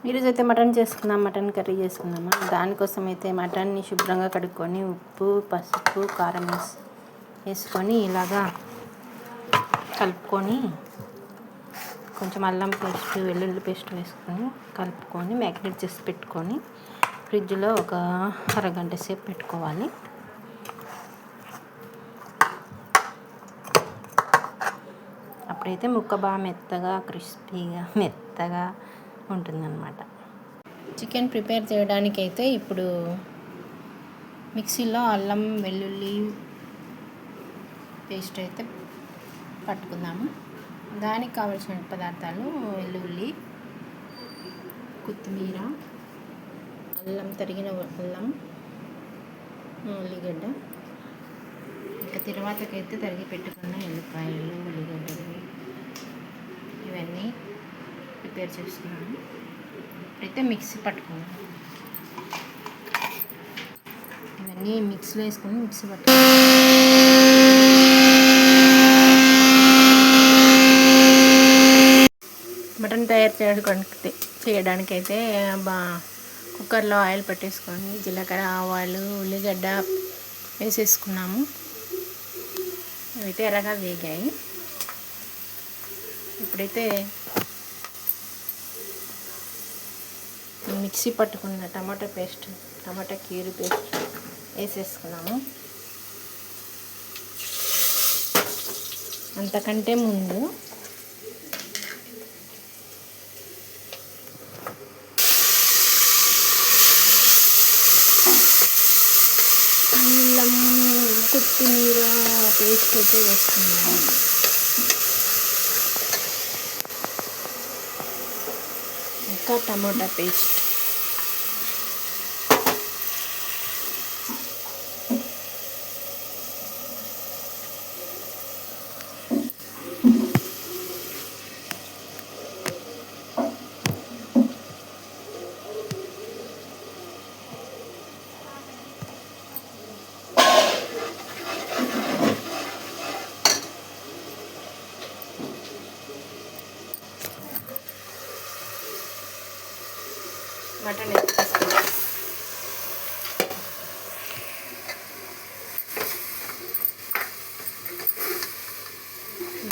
ఈరోజు అయితే మటన్ చేసుకుందాం, మటన్ కర్రీ చేసుకుందామా. దానికోసం అయితే మటన్ని శుభ్రంగా కడుక్కొని ఉప్పు, పసుపు, కారం వేసుకొని ఇలాగా కలుపుకొని కొంచెం అల్లం పేస్ట్, వెల్లుల్లి పేస్ట్ వేసుకొని కలుపుకొని మ్యాగ్నేట్ చేసి పెట్టుకొని ఫ్రిడ్జ్లో ఒక అరగంట సేపు పెట్టుకోవాలి. అప్పుడైతే ముక్క బాగా మెత్తగా, మెత్తగా ఉంటుందన్నమాట. చికెన్ ప్రిపేర్ చేయడానికైతే ఇప్పుడు మిక్సీలో అల్లం వెల్లుల్లి పేస్ట్ అయితే పట్టుకుందాము. దానికి కావాల్సిన పదార్థాలు వెల్లుల్లి, కొత్తిమీర, అల్లం, తరిగిన అల్లం, ఉల్లిగడ్డ, ఇంకా తర్వాతకైతే తరిగి పెట్టుకున్న ఎల్లిపాయలు, ఉల్లిగడ్డలు ఇవన్నీ ప్రిపేర్ చేస్తున్నాను. అయితే మిక్సీ పట్టుకున్నాను. ఇవన్నీ మిక్సీలో వేసుకొని మిక్సీ పట్టుకున్నాను. మటన్ తయారు చేయడానికైతే కుక్కర్లో ఆయిల్ పెట్టేసుకొని జీలకర్ర, ఆవాలు, ఉల్లిగడ్డ వేసేసుకున్నాము. ఇవైతే ఎర్రగా వేగాయి. ఇప్పుడైతే మిక్సీ పట్టుకున్న టమాటా క్యూరీ పేస్ట్ వేసేసుకున్నాము. అంతకంటే ముందు అల్లం, కొత్తిమీర పేస్ట్ అయితే వేసుకున్నాము. ఇంకా టమాటా పేస్ట్, మటన్ వేసుకున్నాం.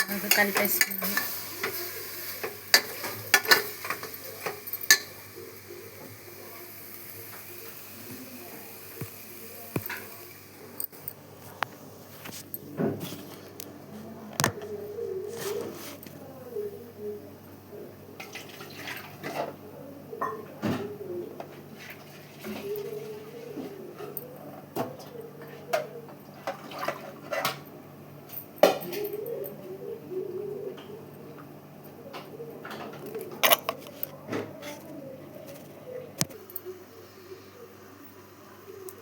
బాగా కలిపేసుకున్నాము.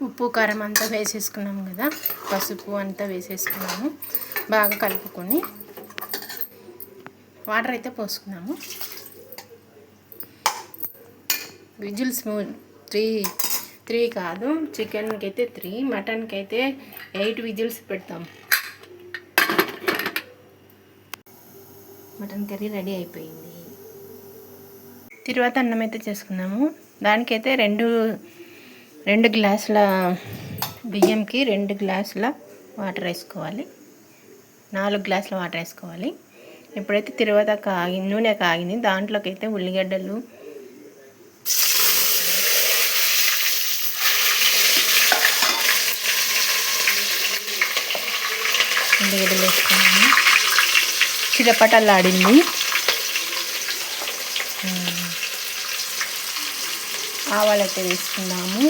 ఉప్పు, కారం అంతా వేసేసుకున్నాము కదా, పసుపు అంతా వేసేసుకున్నాము. బాగా కలుపుకొని వాటర్ అయితే పోసుకున్నాము. విజిల్స్ 3 కాదు, చికెన్కి అయితే 3, మటన్కి అయితే 8 విజిల్స్ పెడతాం. మటన్ కర్రీ రెడీ అయిపోయింది. తర్వాత అన్నం అయితే చేసుకున్నాము. దానికైతే 2 గ్లాసుల బియ్యంకి 2 గ్లాసుల వాటర్ వేసుకోవాలి. 4 గ్లాసుల వాటర్ వేసుకోవాలి. ఇప్పుడైతే తర్వాత నూనె కాగింది. దాంట్లోకి అయితే ఉల్లిగడ్డలు, వేసుకున్నాము. చిటపటలాడింది. ఆవాలు అయితే వేసుకున్నాము.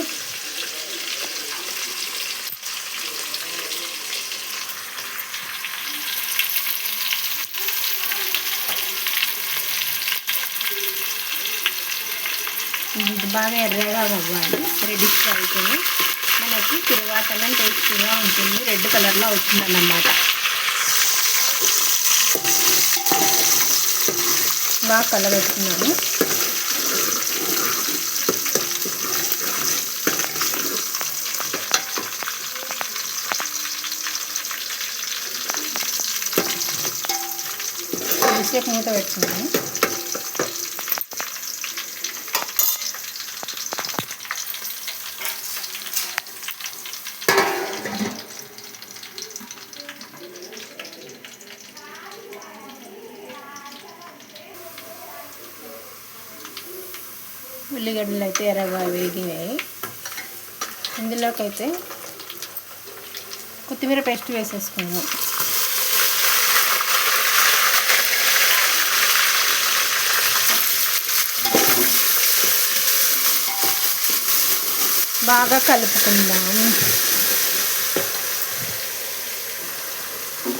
ఇది బాగా ఎర్రగా అవ్వాలి. రెడ్డిష్ అయితేనే మనకి తిరువాత టేస్టీగా ఉంటుంది. రెడ్ కలర్లో అవుతుందన్నమాట. బాగా కలబెట్టుకున్నాను. కొద్దిసేపు మూత పెట్టుకున్నాను. ఉల్లిగడ్డలు అయితే ఎర్రగా వేగినాయి. ఇందులోకి అయితే కొత్తిమీర పేస్ట్ వేసేసుకున్నాం. బాగా కలుపుకుందాం.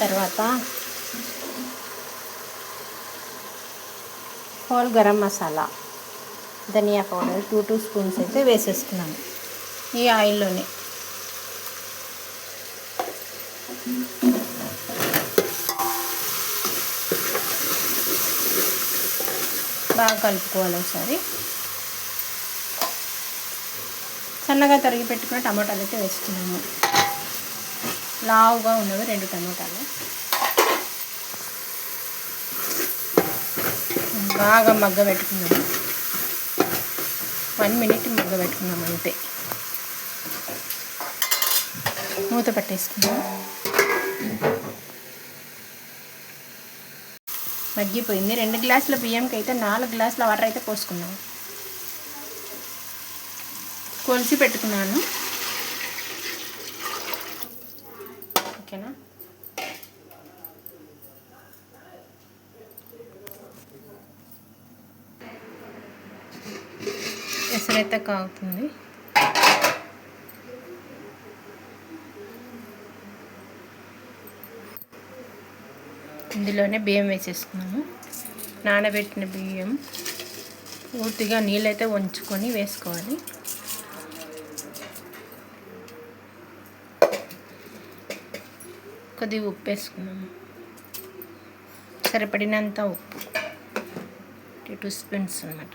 తర్వాత హోల్ గరం మసాలా, ధనియా పౌడర్ 2 స్పూన్స్ అయితే వేసేసుకున్నాను ఈ ఆయిల్లోనే. బాగా కలుపుకోవాలి ఒకసారి. సన్నగా తరిగి పెట్టుకున్న టమాటాలు అయితే వేసుకున్నాము. లావుగా ఉన్నవి 2 టమాటాలు. బాగా మగ్గబెట్టుకున్నాము. 1 మినిట్ మగ్గబెట్టుకున్నాము అంతే. మూత పెట్టేసుకున్నాము. మగ్గిపోయింది. 2 గ్లాసుల బియ్యంకి అయితే 4 గ్లాసుల వాటర్ అయితే పోసుకున్నాము. కొలిసి పెట్టుకున్నాను. ఓకేనా. ఎసరైతే కాగుతుంది. ఇందులోనే బియ్యం వేసేసుకున్నాము. నానబెట్టిన బియ్యం పూర్తిగా నీళ్ళైతే వంచుకొని వేసుకోవాలి. కొద్దిగా ఉప్పు వేసుకున్నాము. సరిపడినంత ఉప్పు 2 స్పూన్స్ అన్నమాట.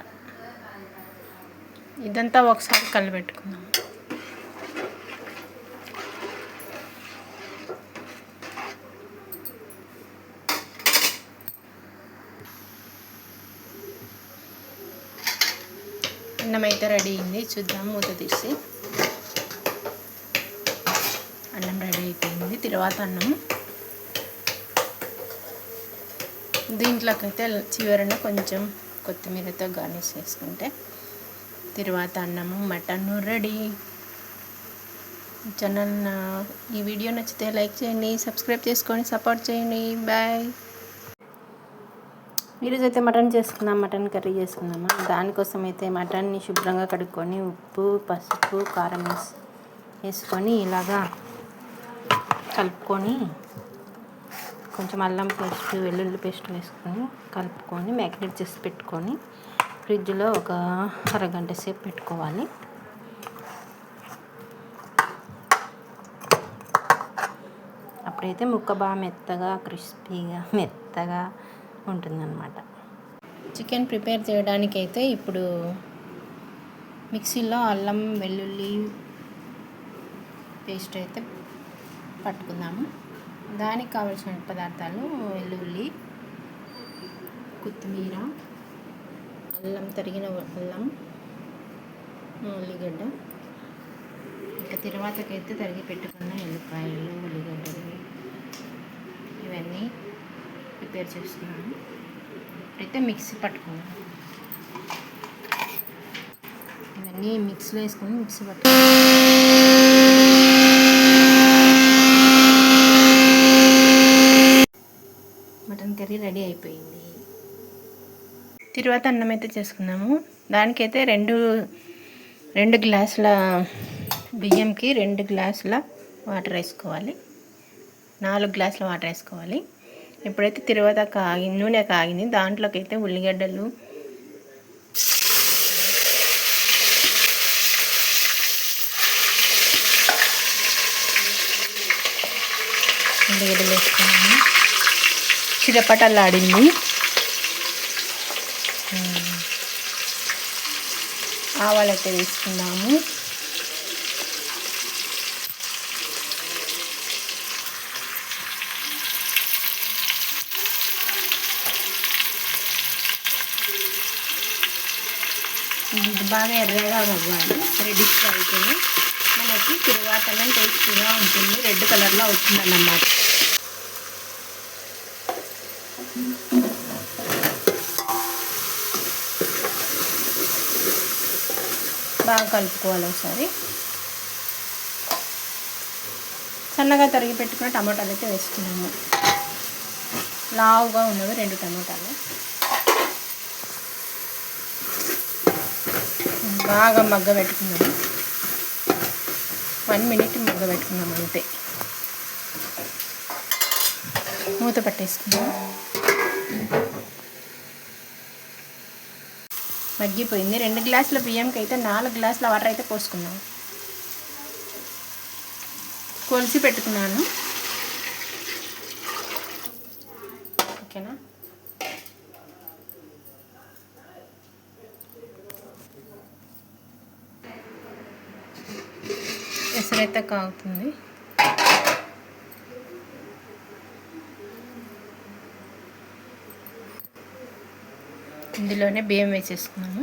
ఇదంతా ఒకసారి కలిపెట్టుకున్నాము. అన్నం అయితే రెడీ అయింది. చూద్దాం మూత తీసి. అన్నం రెడీ అయిపోయింది. తర్వాత అన్నం దీంట్లోకైతే చివరన కొంచెం కొత్తిమీరతో గార్నిష్ చేసుకుంటే తర్వాత అన్నము మటన్ రెడీ. ఛానల్ ఈ వీడియో నచ్చితే లైక్ చేయండి, సబ్స్క్రైబ్ చేసుకొని సపోర్ట్ చేయండి. బాయ్. ఈరోజైతే మటన్ చేసుకుందాం. మటన్ కర్రీ చేసుకుందామా. దానికోసం అయితే మటన్ని శుభ్రంగా కడుక్కొని ఉప్పు, పసుపు, కారం వేసుకొని ఇలాగా కలుపుకొని కొంచెం అల్లం పేస్ట్, వెల్లుల్లి పేస్ట్ వేసుకొని కలుపుకొని మ్యాగ్నేట్ చేసి పెట్టుకొని ఫ్రిడ్జ్లో ఒక అరగంట సేపు పెట్టుకోవాలి. అప్పుడైతే ముక్క బాగా మెత్తగా, క్రిస్పీగా, మెత్తగా ఉంటుందన్నమాట. చికెన్ ప్రిపేర్ చేయడానికైతే ఇప్పుడు మిక్సీలో అల్లం వెల్లుల్లి పేస్ట్ అయితే పట్టుకుందాము. దానికి కావాల్సిన పదార్థాలు వెల్లుల్లి, కొత్తిమీర, అల్లం, తరిగిన అల్లం, ఉల్లిగడ్డ, ఇంకా తర్వాతకైతే తరిగి పెట్టుకున్న ఎల్లిపాయలు, ఉల్లిగడ్డలు ఇవన్నీ ప్రిపేర్ చేసుకున్నాను. ఇప్పుడైతే మిక్సీ పట్టుకున్నాను. ఇవన్నీ మిక్సీలో వేసుకొని మిక్సీ పట్టుకున్నాను. మటన్ కర్రీ రెడీ అయిపోయింది. తర్వాత అన్నం అయితే చేసుకున్నాము. దానికైతే రెండు గ్లాసుల బియ్యంకి 2 గ్లాసుల వాటర్ వేసుకోవాలి. 4 గ్లాసుల వాటర్ వేసుకోవాలి. ఎప్పుడైతే తర్వాత నూనె కాగింది దాంట్లోకి అయితే ఉల్లిగడ్డలు, వేసుకున్నాము. చిరపటలాడింది. ఆవాలైతే వేసుకున్నాము. ఇది బాగా ఎర్రగా అవ్వాలి. రెడ్డిష్ అయితే మనకి తిరువాత టేస్టీగా ఉంటుంది. రెడ్ కలర్లో అవుతుందన్నమాట. బాగా కలుపుకోవాలి ఒకసారి. సన్నగా తరిగి పెట్టుకున్న టమాటాలు అయితే వేసుకున్నాము. లావుగా ఉన్నవి 2 టమాటాలు. బాగా మగ్గబెట్టుకున్నాము. 1 మినిట్ మగ్గబెట్టుకున్నాము అంతే. మూత పట్టేసుకున్నాము. మగ్గిపోయింది. 2 గ్లాసుల బియ్యంకి అయితే 4 గ్లాసుల వాటర్ అయితే పోసుకున్నాము. కొలిసి పెట్టుకున్నాను. ఓకేనా. ఎసరైతే కాగుతుంది. ఇందులోనే బియ్యం వేసేసుకున్నాము.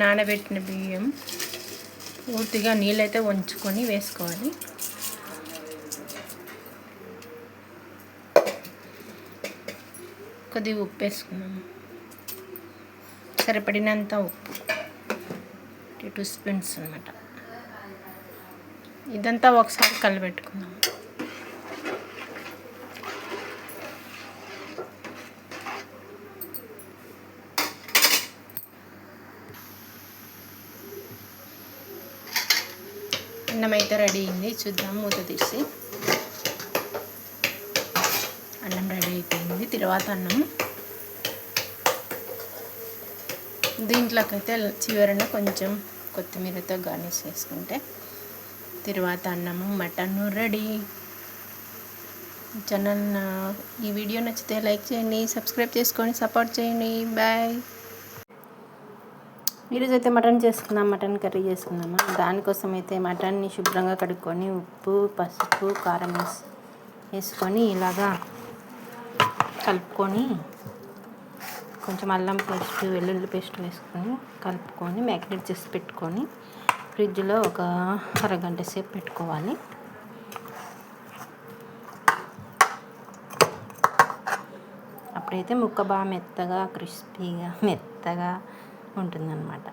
నానబెట్టిన బియ్యం పూర్తిగా నీళ్ళైతే వంచుకొని వేసుకోవాలి. కొద్దిగా ఉప్పు వేసుకున్నాము. సరిపడినంత ఉప్పు, 2 స్పూన్స్ అన్నమాట. ఇదంతా ఒకసారి కలిపెట్టుకున్నాము. అన్నం అయితే రెడీ అయింది. చూద్దాం మూత తీసి. అన్నం రెడీ అయిపోయింది. తర్వాత అన్నం దీంట్లోకైతే చివరన కొంచెం కొత్తిమీరతో గార్నిష్ చేసుకుంటే తర్వాత అన్నము మటన్ రెడీ. ఛానల్ ఈ వీడియో నచ్చితే లైక్ చేయండి, సబ్స్క్రైబ్ చేసుకొని సపోర్ట్ చేయండి. బాయ్. ఈరోజు అయితే మటన్ చేసుకుందాం. మటన్ కర్రీ చేసుకుందామా. దానికోసం అయితే మటన్ని శుభ్రంగా కడుక్కొని ఉప్పు, పసుపు, కారం వేసుకొని ఇలాగా కలుపుకొని కొంచెం అల్లం పేస్ట్, వెల్లుల్లి పేస్ట్ వేసుకొని కలుపుకొని మ్యాగ్నేట్ చేసి పెట్టుకొని ఫ్రిడ్జ్లో ఒక అరగంట సేపు పెట్టుకోవాలి. అప్పుడైతే ముక్క బాగా మెత్తగా, క్రిస్పీగా, మెత్తగా ఉంటుందన్నమాట.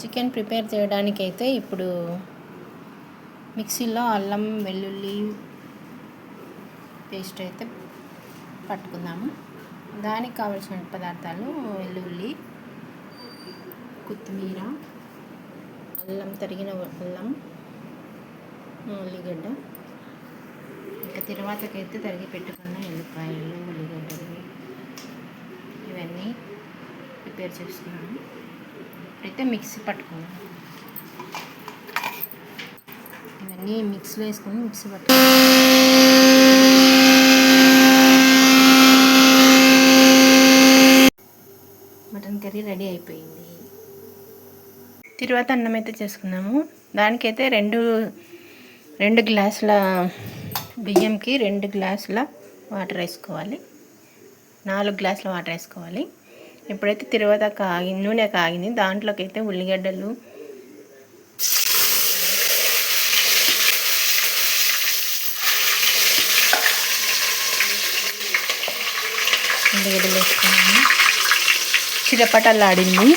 చికెన్ ప్రిపేర్ చేయడానికైతే ఇప్పుడు మిక్సీలో అల్లం వెల్లుల్లి పేస్ట్ అయితే పట్టుకుందాము. దానికి కావలసిన పదార్థాలు వెల్లుల్లి, కొత్తిమీర, అల్లం, తరిగిన అల్లం, ఉల్లిగడ్డ, ఇంకా తర్వాతకైతే తరిగి పెట్టుకున్న ఎల్లిపాయలు, ఉల్లిగడ్డలు ఇవన్నీ ప్రిపేర్ చేసుకున్నాము. అయితే మిక్సీ పట్టుకున్నాము. ఇవన్నీ మిక్సీలో వేసుకొని మిక్సీ పట్టుకున్నాము. మటన్ కర్రీ రెడీ అయిపోయింది. తర్వాత అన్నం అయితే చేసుకున్నాము. దానికైతే రెండు గ్లాసుల బియ్యంకి 2 గ్లాసుల వాటర్ వేసుకోవాలి. 4 గ్లాసుల వాటర్ వేసుకోవాలి. ఎప్పుడైతే తర్వాత నూనె కాగింది దాంట్లోకి అయితే ఉల్లిగడ్డలు, వేసుకున్నాము. చిటపటలాడింది.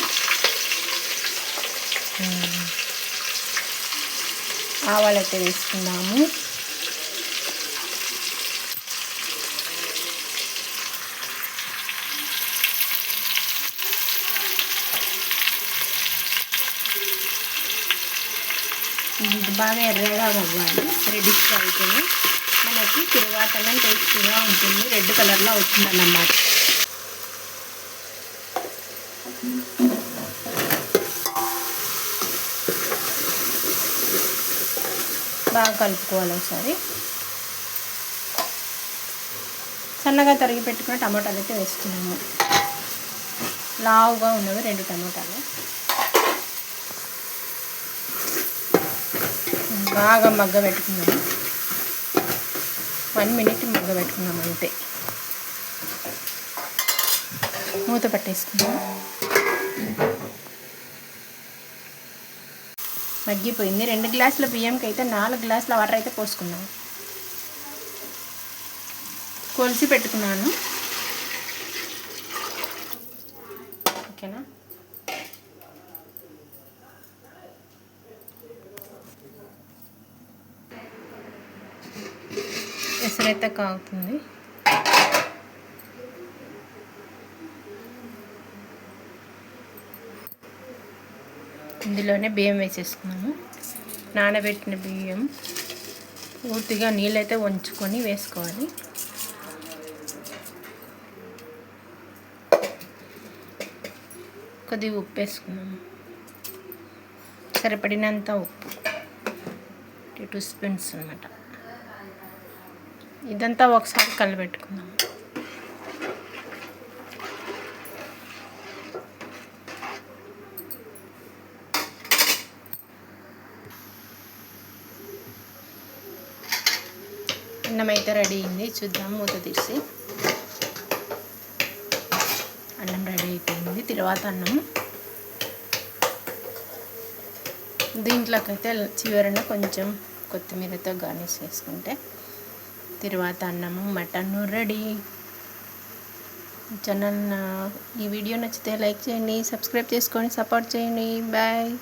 ఆవాలైతే వేసుకున్నాము. ఇది బాగా ఎర్రగా అవ్వాలి. రెడ్డిష్ అయితే మనకి తిరువాత టేస్టీగా ఉంటుంది. రెడ్ కలర్లో అవుతుందన్నమాట. బాగా కలుపుకోవాలి ఒకసారి. సన్నగా తరిగి పెట్టుకున్న టమాటాలు అయితే వేసుకున్నాము. లావుగా ఉన్నవి 2 టమాటాలు. బాగా మగ్గబెట్టుకున్నాము. 1 మినిట్ మగ్గబెట్టుకున్నాము అంతే. మూత పట్టేసుకున్నాము. మగ్గిపోయింది. 2 గ్లాసుల బియ్యంకి అయితే 4 గ్లాసుల వాటర్ అయితే పోసుకున్నాను. కొలిసి పెట్టుకున్నాను. ఓకేనా. ఎసరైతే కాగుతుంది. ఇందులోనే బియ్యం వేసేసుకున్నాము. నానబెట్టిన బియ్యం పూర్తిగా నీళ్ళైతే వంచుకొని వేసుకోవాలి. కొద్దిగా ఉప్పు వేసుకున్నాము, సరిపడినంత ఉప్పు, 2 స్పూన్స్ అన్నమాట. ఇదంతా ఒకసారి కలబెట్టుకున్నాము. అన్నం అయితే రెడీ అయింది. చూద్దాం, మూత తీసి. అన్నం రెడీ అయిపోయింది. తర్వాత అన్నం దీంట్లోకైతే చివరన కొంచెం కొత్తిమీరతో గార్నిష్ చేసుకుంటే తర్వాత అన్నము మటన్ రెడీ. ఛానల్ ఈ వీడియో నచ్చితే లైక్ చేయండి, సబ్స్క్రైబ్ చేసుకొని సపోర్ట్ చేయండి. బాయ్.